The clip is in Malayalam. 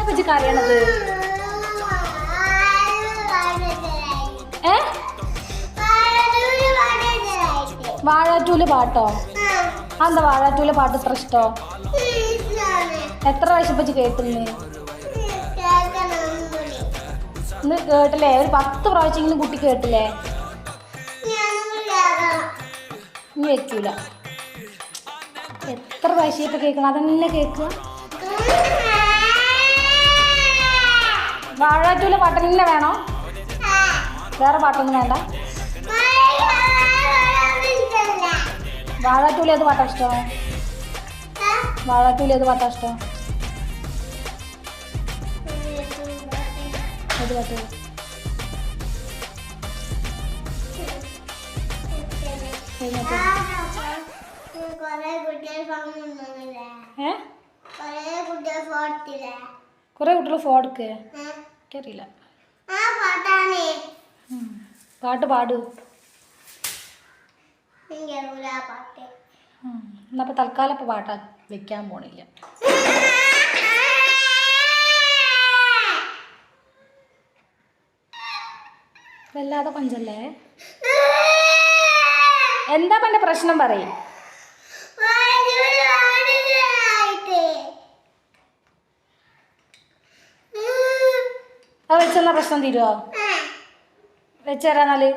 പറ്റി കരയണത്? വാഴാറ്റൂല് പാട്ടോ? അതെന്താ വാഴാറ്റൂല് പാട്ട് ഇത്ര ഇഷ്ടോ? എത്ര പ്രാവശ്യം പറ്റി കേട്ടിന്ന്? ഇന്ന് കേട്ടില്ലേ? ഒരു 10 പ്രാവശ്യമെങ്കിലും കുട്ടി കേട്ടില്ലേ? ഇനി വെക്കൂല. എത്ര പ്രാവശ്യം ഇപ്പൊ കേൾക്കണം? അതന്നെ കേൾക്കുക. വാഴാറ്റൂല് പാട്ട് തന്നെ വേണോ? വേറെ പാട്ടൊന്നും വേണ്ട? വാഴാറ്റൂല് ഏത് പാട്ടാ ഇഷ്ടം? വാഴാറ്റൂല് ഏത് പാട്ടാ ഇഷ്ടം? ഏത് പാട്ട്? കൊറേ കുട്ടികൾ ഫോർക്ക് അറിയില്ല. പാട്ട് പാടൂ. എന്നപ്പോ തൽക്കാലം ഇപ്പൊ പാട്ടാ വെക്കാൻ പോണില്ല. വല്ലാതെ കൊഞ്ചല്ലേ? എന്താ പന്റെ പ്രശ്നം പറയും? അത് വെച്ചെന്നാ പ്രശ്നം തീരുവോ? വെച്ചേരാന്നാല്